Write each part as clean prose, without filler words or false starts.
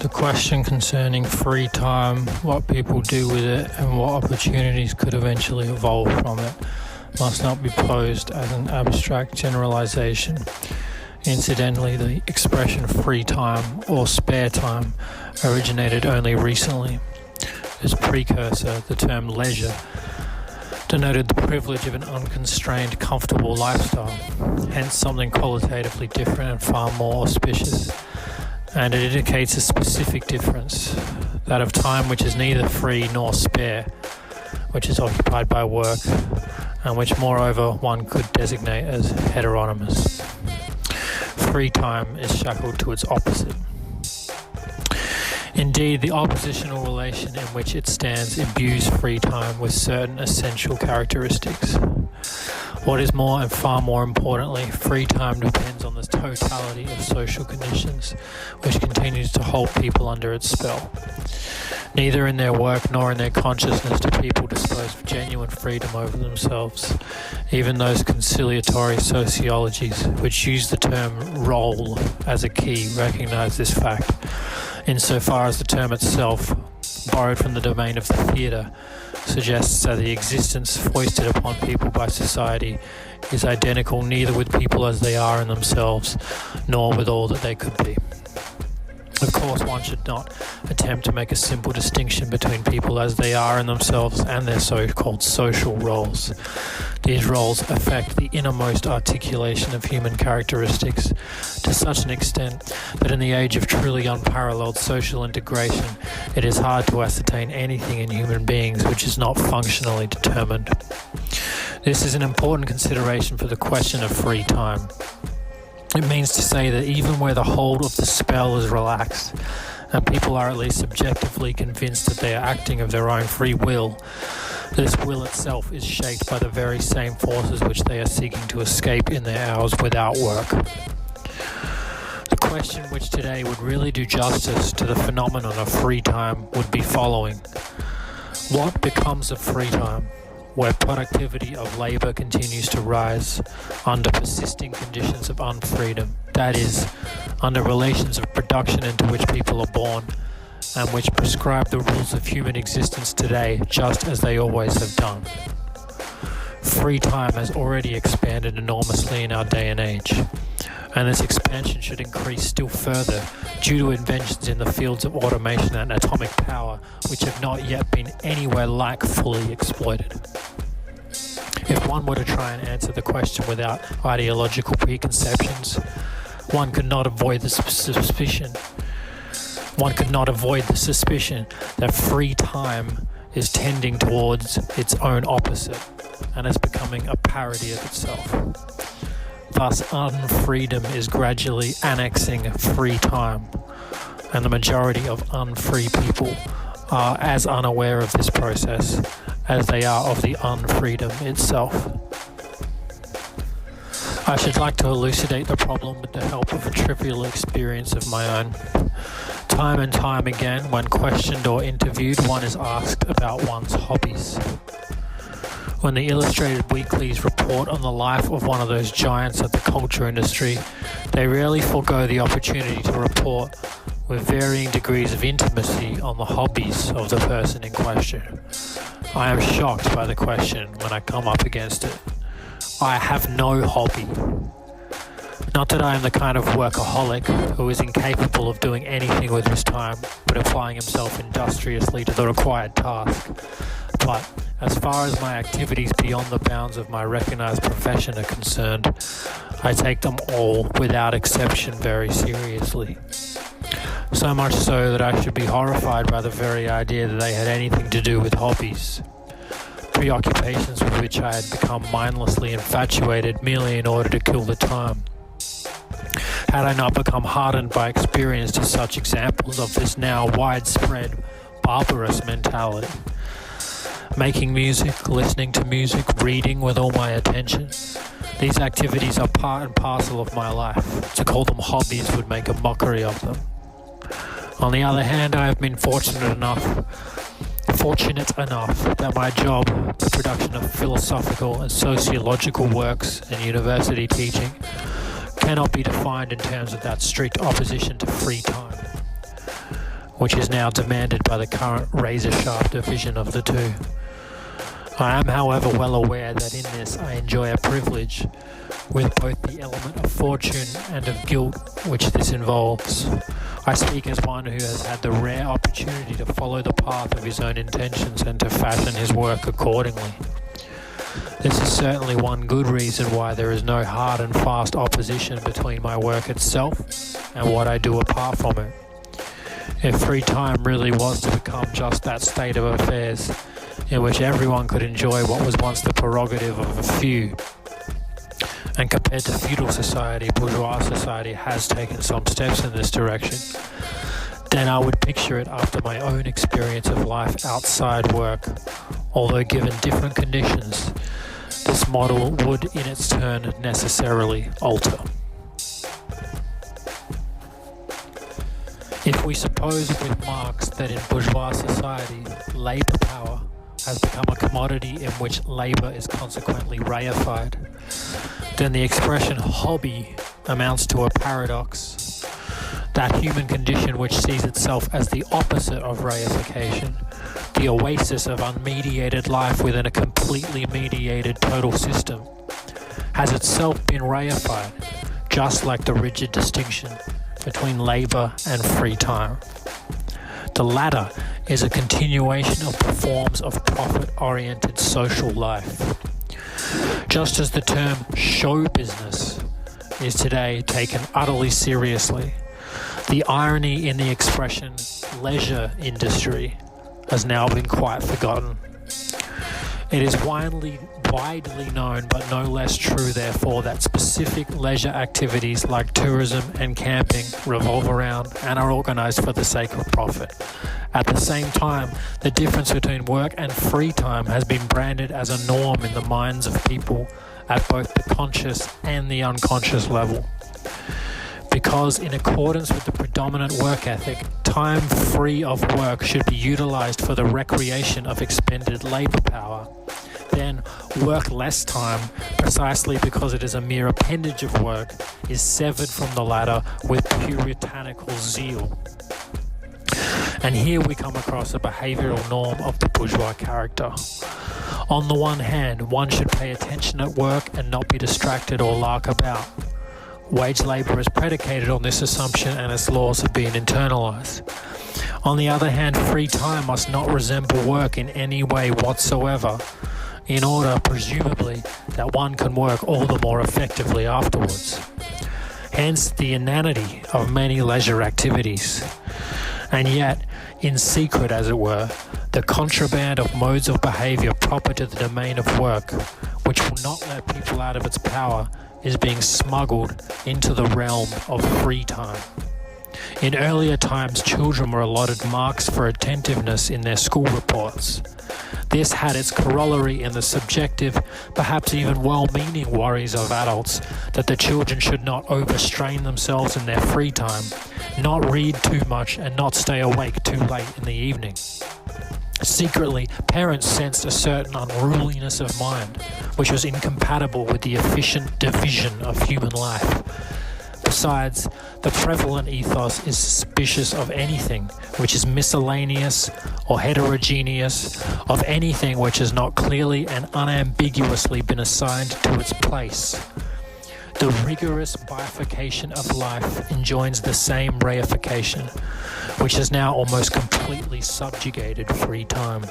The question concerning free time, what people do with it, and what opportunities could eventually evolve from it must not be posed as an abstract generalization. Incidentally, the expression free time or spare time originated only recently. As precursor, the term leisure denoted the privilege of an unconstrained, comfortable lifestyle, hence something qualitatively different and far more auspicious. And it indicates a specific difference, that of time which is neither free nor spare, which is occupied by work, and which moreover one could designate as heteronymous. Free time is shackled to its opposite. Indeed, the oppositional relation in which it stands imbues free time with certain essential characteristics. What is more, and far more importantly, free time depends on the totality of social conditions, which continues to hold people under its spell. Neither in their work nor in their consciousness do people dispose of genuine freedom over themselves. Even those conciliatory sociologies, which use the term role as a key, recognize this fact, insofar as the term itself, borrowed from the domain of the theatre, suggests that the existence foisted upon people by society is identical neither with people as they are in themselves, nor with all that they could be. Of course, one should not attempt to make a simple distinction between people as they are in themselves and their so-called social roles. These roles affect the innermost articulation of human characteristics to such an extent that in the age of truly unparalleled social integration, it is hard to ascertain anything in human beings which is not functionally determined. This is an important consideration for the question of free time. It means to say that even where the hold of the spell is relaxed, and people are at least subjectively convinced that they are acting of their own free will, this will itself is shaped by the very same forces which they are seeking to escape in their hours without work. The question which today would really do justice to the phenomenon of free time would be following. What becomes of free time, where productivity of labour continues to rise under persisting conditions of unfreedom, that is, under relations of production into which people are born, and which prescribe the rules of human existence today just as they always have done. Free time has already expanded enormously in our day and age, and this expansion should increase still further due to inventions in the fields of automation and atomic power which have not yet been anywhere like fully exploited. If one were to try and answer the question without ideological preconceptions, one could not avoid the suspicion that free time is tending towards its own opposite and is becoming a parody of itself. Thus, unfreedom is gradually annexing free time, and the majority of unfree people are as unaware of this process as they are of the unfreedom itself. I should like to elucidate the problem with the help of a trivial experience of my own. Time and time again, when questioned or interviewed, one is asked about one's hobbies. When the illustrated weeklies report on the life of one of those giants of the culture industry, they rarely forego the opportunity to report with varying degrees of intimacy on the hobbies of the person in question. I am shocked by the question when I come up against it. I have no hobby. Not that I am the kind of workaholic who is incapable of doing anything with his time but applying himself industriously to the required task. But as far as my activities beyond the bounds of my recognized profession are concerned, I take them all, without exception, very seriously. So much so that I should be horrified by the very idea that they had anything to do with hobbies. Preoccupations with which I had become mindlessly infatuated merely in order to kill the time. Had I not become hardened by experience to such examples of this now widespread, barbarous mentality? Making music, listening to music, reading with all my attention. These activities are part and parcel of my life. To call them hobbies would make a mockery of them. On the other hand, I have been fortunate enough that my job, the production of philosophical and sociological works and university teaching, cannot be defined in terms of that strict opposition to free time. which is now demanded by the current razor-sharp division of the two. I am, however, well aware that in this I enjoy a privilege, with both the element of fortune and of guilt which this involves. I speak as one who has had the rare opportunity to follow the path of his own intentions and to fashion his work accordingly. This is certainly one good reason why there is no hard and fast opposition between my work itself and what I do apart from it. If free time really was to become just that state of affairs in which everyone could enjoy what was once the prerogative of a few, and compared to feudal society, bourgeois society has taken some steps in this direction, then I would picture it after my own experience of life outside work. Although given different conditions, this model would in its turn necessarily alter. If we suppose with Marx that in bourgeois society, labour power has become a commodity in which labour is consequently reified, then the expression hobby amounts to a paradox. That human condition which sees itself as the opposite of reification, the oasis of unmediated life within a completely mediated total system, has itself been reified, just like the rigid distinction between labour and free time. The latter is a continuation of the forms of profit-oriented social life. Just as the term show business is today taken utterly seriously, the irony in the expression leisure industry has now been quite forgotten. It is widely known, but no less true, therefore, that specific leisure activities like tourism and camping revolve around and are organized for the sake of profit. At the same time, the difference between work and free time has been branded as a norm in the minds of people at both the conscious and the unconscious level. Because in accordance with the predominant work ethic, time free of work should be utilized for the recreation of expended labor power. Then work less time, precisely because it is a mere appendage of work, is severed from the latter with puritanical zeal. And here we come across a behavioral norm of the bourgeois character. On the one hand, one should pay attention at work and not be distracted or lark about. Wage labour is predicated on this assumption and its laws have been internalized. On the other hand, free time must not resemble work in any way whatsoever, in order, presumably, that one can work all the more effectively afterwards. Hence the inanity of many leisure activities. And yet, in secret as it were, the contraband of modes of behaviour proper to the domain of work, which will not let people out of its power, is being smuggled into the realm of free time. In earlier times, children were allotted marks for attentiveness in their school reports. This had its corollary in the subjective, perhaps even well-meaning worries of adults that the children should not overstrain themselves in their free time, not read too much and not stay awake too late in the evening. Secretly, parents sensed a certain unruliness of mind, which was incompatible with the efficient division of human life. Besides, the prevalent ethos is suspicious of anything which is miscellaneous or heterogeneous, of anything which has not clearly and unambiguously been assigned to its place. The rigorous bifurcation of life enjoins the same reification, which has now almost completely subjugated free time.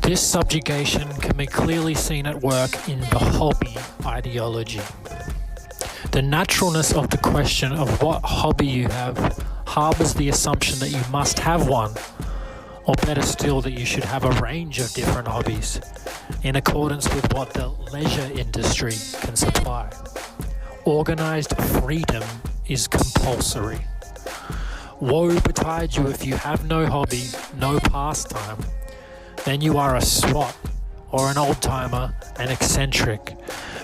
This subjugation can be clearly seen at work in the hobby ideology. The naturalness of the question of what hobby you have harbors the assumption that you must have one, or better still, that you should have a range of different hobbies, in accordance with what the leisure industry can supply. Organized freedom is compulsory. Woe betide you if you have no hobby, no pastime. Then you are a swot, or an old-timer, an eccentric,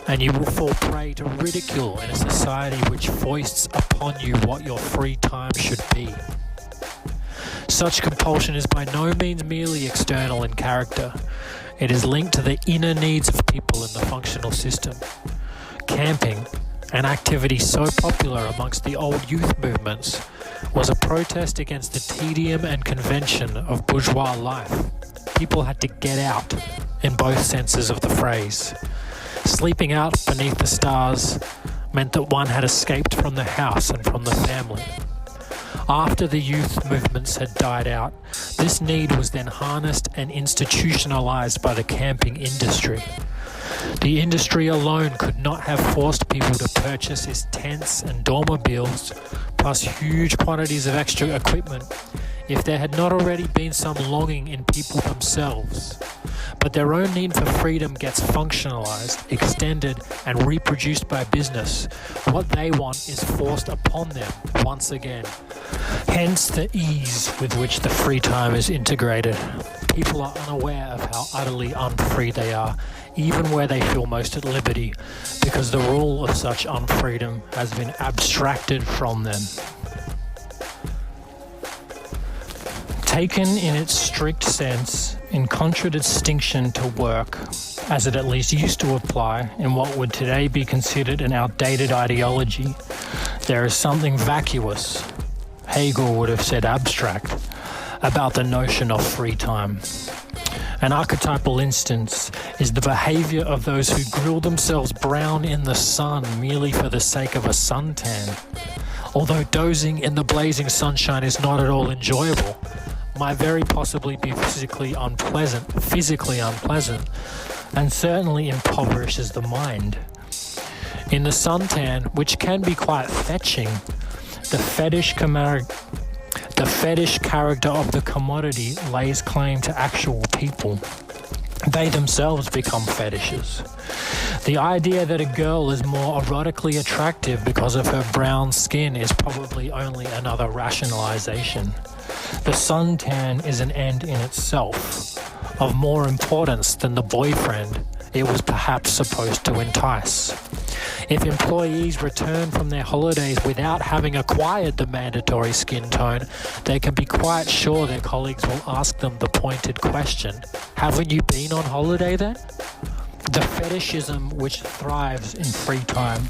and you will fall prey to ridicule in a society which foists upon you what your free time should be. Such compulsion is by no means merely external in character. It is linked to the inner needs of people in the functional system. Camping, an activity so popular amongst the old youth movements, was a protest against the tedium and convention of bourgeois life. People had to get out, in both senses of the phrase. Sleeping out beneath the stars meant that one had escaped from the house and from the family. After the youth movements had died out, this need was then harnessed and institutionalized by the camping industry. The industry alone could not have forced people to purchase its tents and dormobiles, plus huge quantities of extra equipment, if there had not already been some longing in people themselves. But their own need for freedom gets functionalized, extended, and reproduced by business. What they want is forced upon them once again. Hence the ease with which the free time is integrated. People are unaware of how utterly unfree they are, even where they feel most at liberty, because the rule of such unfreedom has been abstracted from them. Taken in its strict sense, in contradistinction to work, as it at least used to apply in what would today be considered an outdated ideology, there is something vacuous, Hegel would have said abstract, about the notion of free time. An archetypal instance is the behavior of those who grill themselves brown in the sun merely for the sake of a suntan. Although dozing in the blazing sunshine is not at all enjoyable, might very possibly be physically unpleasant, and certainly impoverishes the mind. In the suntan, which can be quite fetching, the fetish character of the commodity lays claim to actual people. They themselves become fetishes. The idea that a girl is more erotically attractive because of her brown skin is probably only another rationalization. The suntan is an end in itself, of more importance than the boyfriend it was perhaps supposed to entice. If employees return from their holidays without having acquired the mandatory skin tone, they can be quite sure their colleagues will ask them the pointed question, "Haven't you been on holiday then?" The fetishism which thrives in free time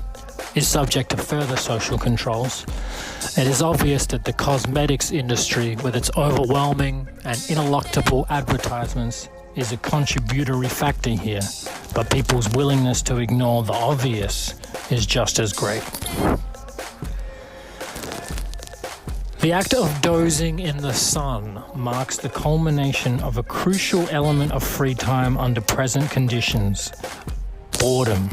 is subject to further social controls. It is obvious that the cosmetics industry, with its overwhelming and ineluctable advertisements, is a contributory factor here, but people's willingness to ignore the obvious is just as great. The act of dozing in the sun marks the culmination of a crucial element of free time under present conditions: boredom.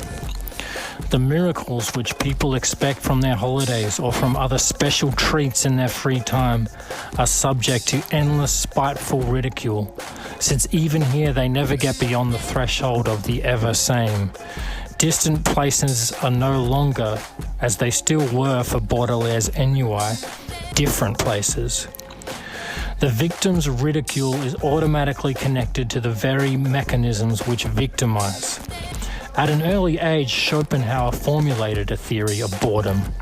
The miracles which people expect from their holidays or from other special treats in their free time are subject to endless spiteful ridicule, since even here they never get beyond the threshold of the ever same. Distant places are no longer, as they still were for Baudelaire's ennui, different places. The victim's ridicule is automatically connected to the very mechanisms which victimize. At an early age, Schopenhauer formulated a theory of boredom.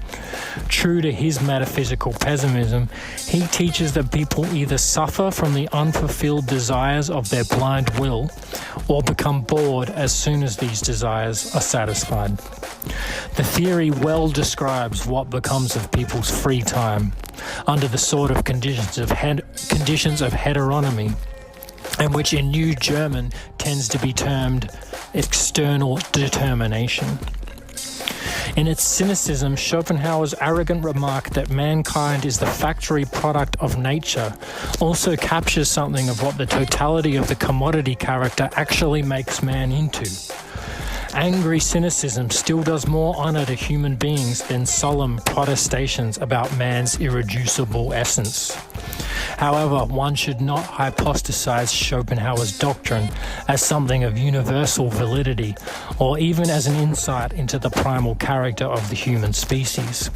True to his metaphysical pessimism, he teaches that people either suffer from the unfulfilled desires of their blind will or become bored as soon as these desires are satisfied. The theory well describes what becomes of people's free time under the sort of conditions of heteronomy, and which in New German tends to be termed external determination. In its cynicism, Schopenhauer's arrogant remark that mankind is the factory product of nature also captures something of what the totality of the commodity character actually makes man into. Angry cynicism still does more honor to human beings than solemn protestations about man's irreducible essence. However, one should not hypostasize Schopenhauer's doctrine as something of universal validity, or even as an insight into the primal character of the human species.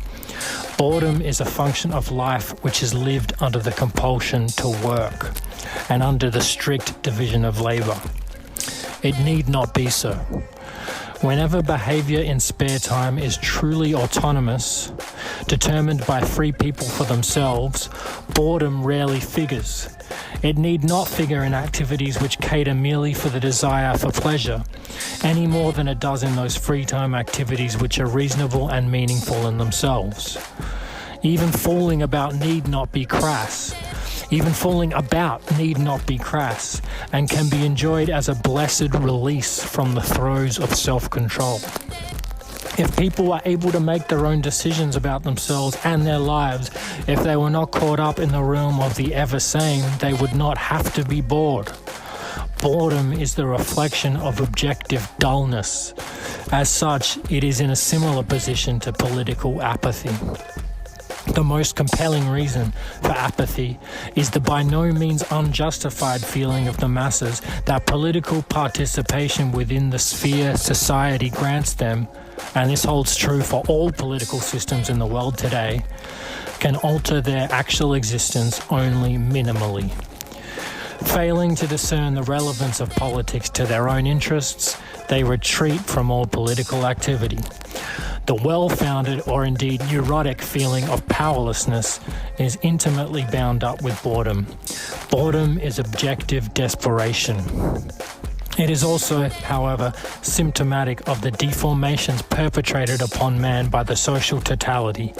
Boredom is a function of life which is lived under the compulsion to work, and under the strict division of labor. It need not be so. Whenever behavior in spare time is truly autonomous, determined by free people for themselves, boredom rarely figures. It need not figure in activities which cater merely for the desire for pleasure, any more than it does in those free time activities which are reasonable and meaningful in themselves. Even fooling about need not be crass. Even fooling about need not be crass, and can be enjoyed as a blessed release from the throes of self-control. If people were able to make their own decisions about themselves and their lives, if they were not caught up in the realm of the ever-same, they would not have to be bored. Boredom is the reflection of objective dullness. As such, it is in a similar position to political apathy. The most compelling reason for apathy is the by no means unjustified feeling of the masses that political participation within the sphere society grants them, and this holds true for all political systems in the world today, can alter their actual existence only minimally. Failing to discern the relevance of politics to their own interests, they retreat from all political activity. The well-founded or indeed neurotic feeling of powerlessness is intimately bound up with boredom. Boredom is objective desperation. It is also, however, symptomatic of the deformations perpetrated upon man by the social totality,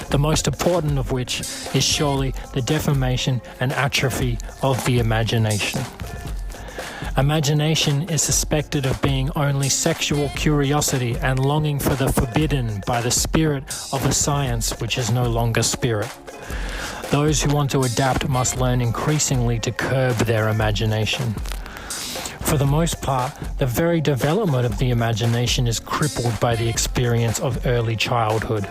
the most important of which is surely the deformation and atrophy of the imagination. Imagination is suspected of being only sexual curiosity and longing for the forbidden by the spirit of a science which is no longer spirit. Those who want to adapt must learn increasingly to curb their imagination. For the most part, the very development of the imagination is crippled by the experience of early childhood.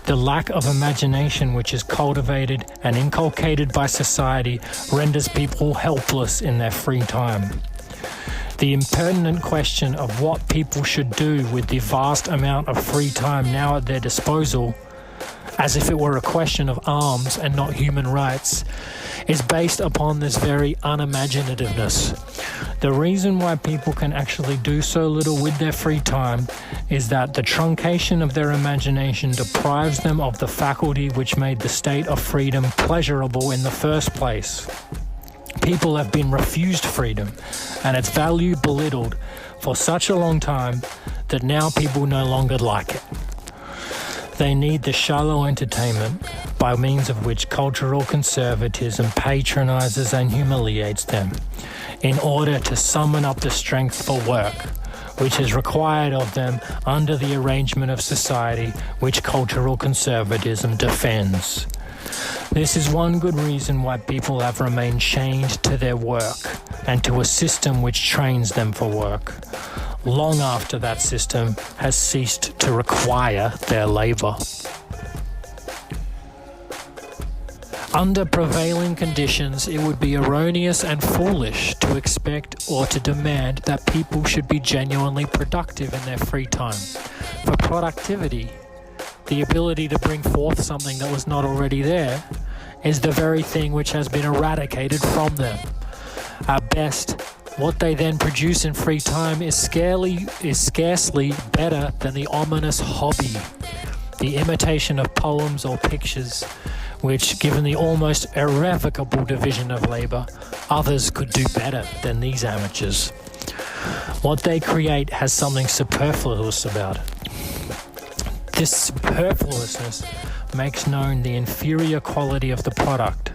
The lack of imagination which is cultivated and inculcated by society renders people helpless in their free time. The impertinent question of what people should do with the vast amount of free time now at their disposal, as if it were a question of arms and not human rights, is based upon this very unimaginativeness. The reason why people can actually do so little with their free time is that the truncation of their imagination deprives them of the faculty which made the state of freedom pleasurable in the first place. People have been refused freedom and its value belittled for such a long time that now people no longer like it. They need the shallow entertainment by means of which cultural conservatism patronizes and humiliates them, in order to summon up the strength for work, which is required of them under the arrangement of society which cultural conservatism defends. This is one good reason why people have remained chained to their work and to a system which trains them for work, long after that system has ceased to require their labor. Under prevailing conditions, it would be erroneous and foolish to expect or to demand that people should be genuinely productive in their free time. For productivity, the ability to bring forth something that was not already there, is the very thing which has been eradicated from them. At best, what they then produce in free time is scarcely better than the ominous hobby, the imitation of poems or pictures, which, given the almost irrevocable division of labor, others could do better than these amateurs. What they create has something superfluous about it. This superfluousness makes known the inferior quality of the product,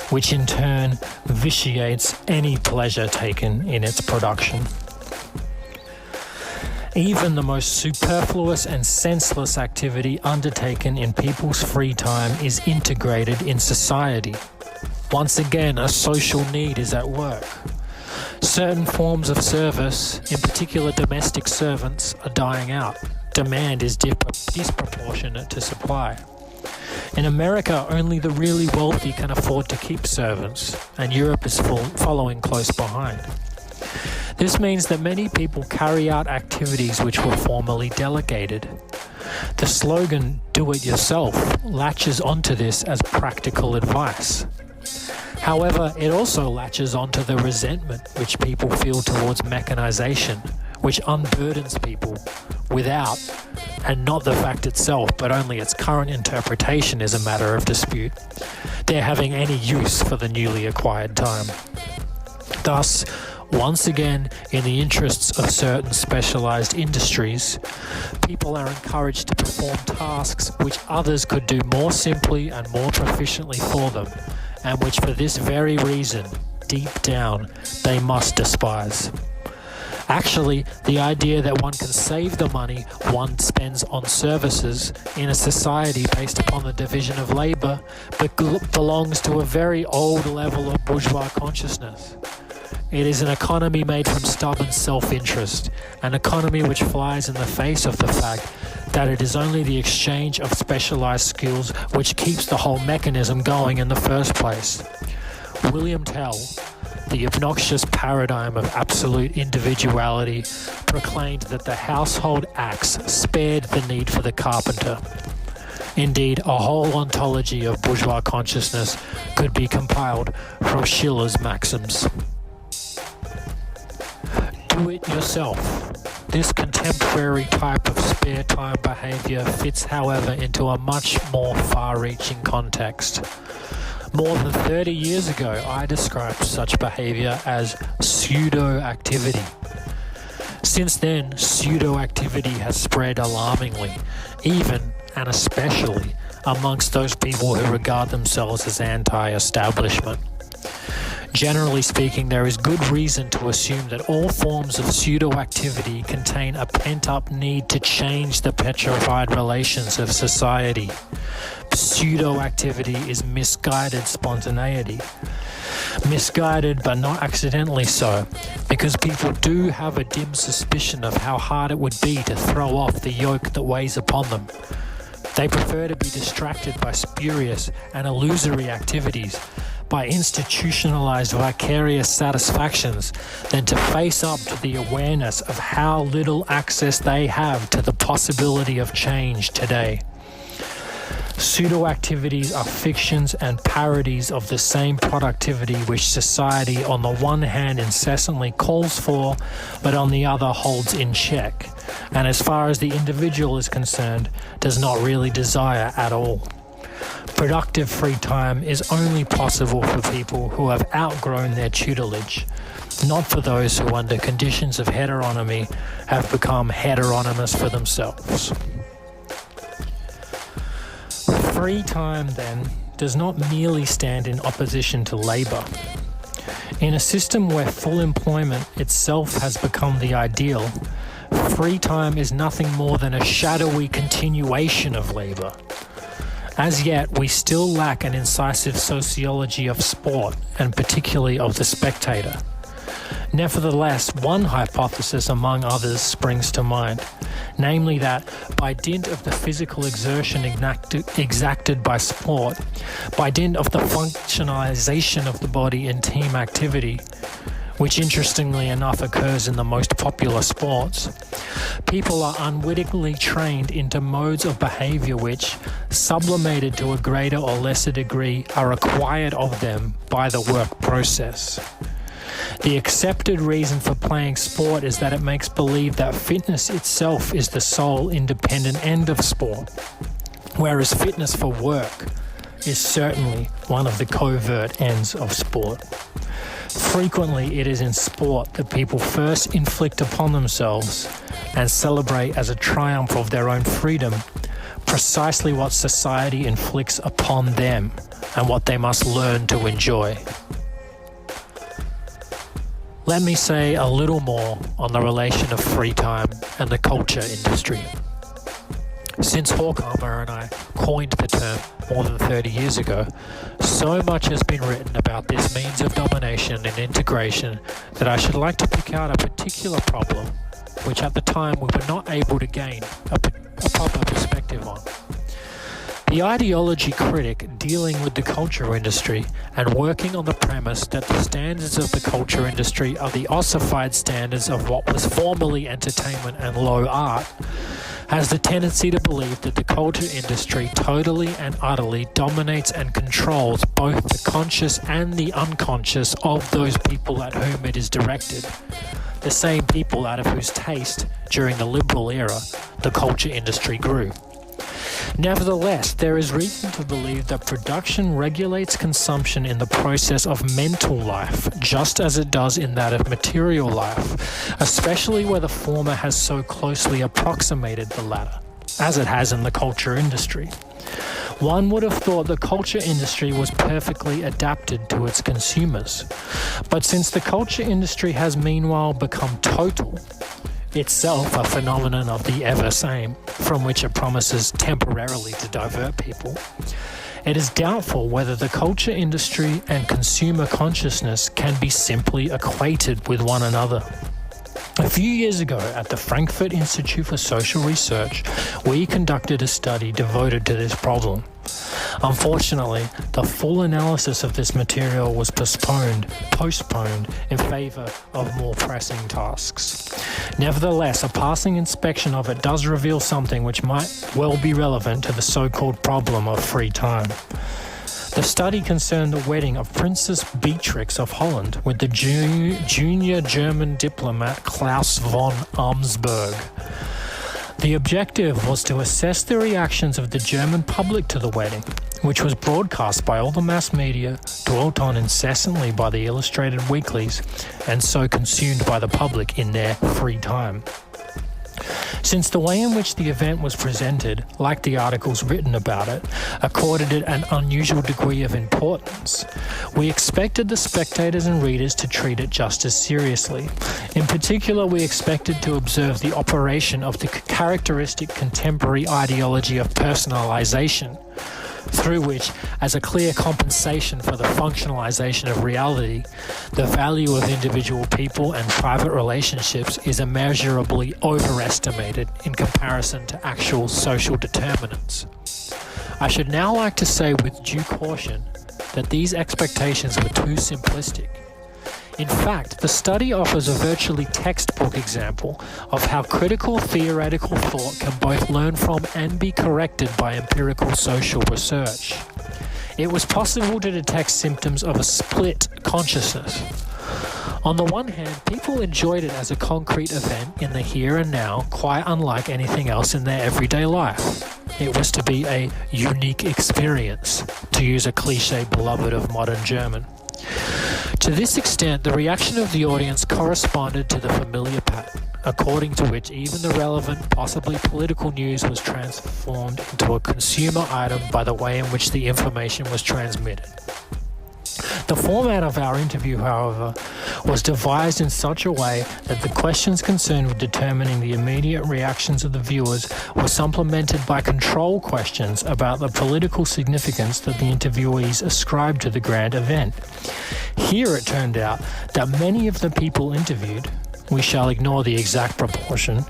which in turn vitiates any pleasure taken in its production. Even the most superfluous and senseless activity undertaken in people's free time is integrated in society. Once again, a social need is at work. Certain forms of service, in particular domestic servants, are dying out. Demand is disproportionate to supply. In America, only the really wealthy can afford to keep servants, and Europe is following close behind. This means that many people carry out activities which were formerly delegated. The slogan, "Do it yourself," latches onto this as practical advice. However, it also latches onto the resentment which people feel towards mechanization, which unburdens people without, and not the fact itself, but only its current interpretation is a matter of dispute, there having any use for the newly acquired time. Thus, Once again, in the interests of certain specialized industries, people are encouraged to perform tasks which others could do more simply and more proficiently for them, and which for this very reason, deep down, they must despise. Actually, the idea that one can save the money one spends on services in a society based upon the division of labor belongs to a very old level of bourgeois consciousness. It is an economy made from stubborn self-interest, an economy which flies in the face of the fact that it is only the exchange of specialized skills which keeps the whole mechanism going in the first place. William Tell, the obnoxious paradigm of absolute individuality, proclaimed that the household axe spared the need for the carpenter. Indeed, a whole ontology of bourgeois consciousness could be compiled from Schiller's maxims. Do it yourself. This contemporary type of spare time behavior fits, however, into a much more far-reaching context. More than 30 years ago, I described such behavior as pseudo-activity. Since then, pseudo-activity has spread alarmingly, even and especially amongst those people who regard themselves as anti-establishment. Generally speaking, there is good reason to assume that all forms of pseudo-activity contain a pent-up need to change the petrified relations of society. Pseudo-activity is misguided spontaneity. Misguided, but not accidentally so, because people do have a dim suspicion of how hard it would be to throw off the yoke that weighs upon them. They prefer to be distracted by spurious and illusory activities, by institutionalized vicarious satisfactions, than to face up to the awareness of how little access they have to the possibility of change today. Pseudo-activities are fictions and parodies of the same productivity which society on the one hand incessantly calls for, but on the other holds in check, and as far as the individual is concerned, does not really desire at all. Productive free time is only possible for people who have outgrown their tutelage, not for those who under conditions of heteronomy have become heteronymous for themselves. Free time, then, does not merely stand in opposition to labor. In a system where full employment itself has become the ideal, free time is nothing more than a shadowy continuation of labor. As yet, we still lack an incisive sociology of sport, and particularly of the spectator. Nevertheless, one hypothesis among others springs to mind, namely that by dint of the physical exertion exacted by sport, by dint of the functionalization of the body in team activity, which interestingly enough occurs in the most popular sports, people are unwittingly trained into modes of behavior which, sublimated to a greater or lesser degree, are required of them by the work process. The accepted reason for playing sport is that it makes believe that fitness itself is the sole independent end of sport, whereas fitness for work is certainly one of the covert ends of sport. Frequently, it is in sport that people first inflict upon themselves and celebrate as a triumph of their own freedom precisely what society inflicts upon them and what they must learn to enjoy. Let me say a little more on the relation of free time and the culture industry. Since Horkheimer and I coined the term more than 30 years ago, so much has been written about this means of domination and integration that I should like to pick out a particular problem which at the time we were not able to gain a proper perspective on. The ideology critic dealing with the culture industry and working on the premise that the standards of the culture industry are the ossified standards of what was formerly entertainment and low art has the tendency to believe that the culture industry totally and utterly dominates and controls both the conscious and the unconscious of those people at whom it is directed, the same people out of whose taste, during the liberal era, the culture industry grew. Nevertheless, there is reason to believe that production regulates consumption in the process of mental life, just as it does in that of material life, especially where the former has so closely approximated the latter, as it has in the culture industry. One would have thought the culture industry was perfectly adapted to its consumers. But since the culture industry has meanwhile become total, itself a phenomenon of the ever same, from which it promises temporarily to divert people, it is doubtful whether the culture industry and consumer consciousness can be simply equated with one another. A few years ago, at the Frankfurt Institute for Social Research, we conducted a study devoted to this problem. Unfortunately, the full analysis of this material was postponed in favor of more pressing tasks. Nevertheless, a passing inspection of it does reveal something which might well be relevant to the so-called problem of free time. The study concerned the wedding of Princess Beatrix of Holland with the junior German diplomat Klaus von Arnsberg. The objective was to assess the reactions of the German public to the wedding, which was broadcast by all the mass media, dwelt on incessantly by the illustrated weeklies, and so consumed by the public in their free time. Since the way in which the event was presented, like the articles written about it, accorded it an unusual degree of importance, we expected the spectators and readers to treat it just as seriously. In particular, we expected to observe the operation of the characteristic contemporary ideology of personalization, through which, as a clear compensation for the functionalization of reality, the value of individual people and private relationships is immeasurably overestimated in comparison to actual social determinants. I should now like to say with due caution that these expectations were too simplistic. In fact, the study offers a virtually textbook example of how critical theoretical thought can both learn from and be corrected by empirical social research. It was possible to detect symptoms of a split consciousness. On the one hand, people enjoyed it as a concrete event in the here and now, quite unlike anything else in their everyday life. It was to be a unique experience, to use a cliché beloved of modern German. To this extent, the reaction of the audience corresponded to the familiar pattern, according to which even the relevant, possibly political news was transformed into a consumer item by the way in which the information was transmitted. The format of our interview, however, was devised in such a way that the questions concerned with determining the immediate reactions of the viewers were supplemented by control questions about the political significance that the interviewees ascribed to the grand event. Here it turned out that many of the people interviewed, we shall ignore the exact proportion,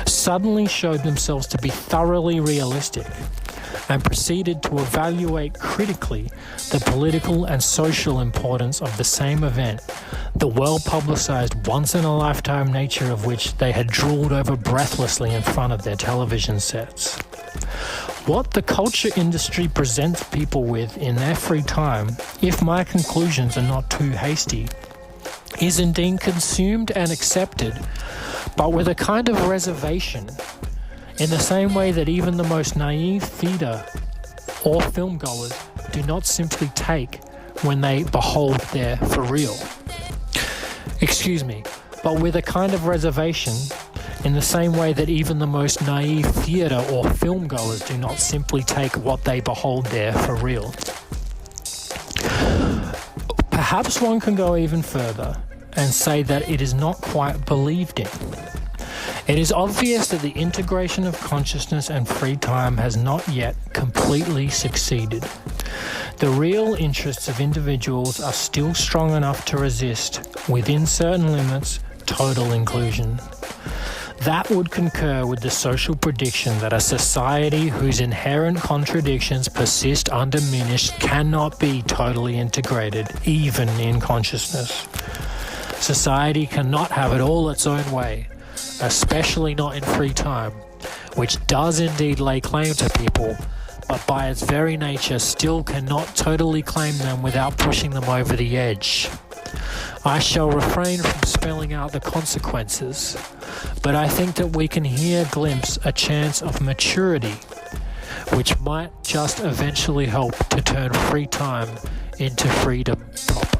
suddenly showed themselves to be thoroughly realistic and proceeded to evaluate critically the political and social importance of the same event, the well-publicized once-in-a-lifetime nature of which they had drooled over breathlessly in front of their television sets. What the culture industry presents people with in their free time, if my conclusions are not too hasty, is indeed consumed and accepted, but with a kind of reservation, in the same way that even the most naive theatre or filmgoers do not simply take when they behold their for real. But with a kind of reservation, in the same way that even the most naive theatre or filmgoers do not simply take what they behold there for real. Perhaps one can go even further and say that it is not quite believed in. It is obvious that the integration of consciousness and free time has not yet completely succeeded. The real interests of individuals are still strong enough to resist, within certain limits, total inclusion. That would concur with the social prediction that a society whose inherent contradictions persist undiminished cannot be totally integrated, even in consciousness. Society cannot have it all its own way, especially not in free time, which does indeed lay claim to people, but by its very nature still cannot totally claim them without pushing them over the edge. I shall refrain from spelling out the consequences, but I think that we can here glimpse a chance of maturity, which might just eventually help to turn free time into freedom proper.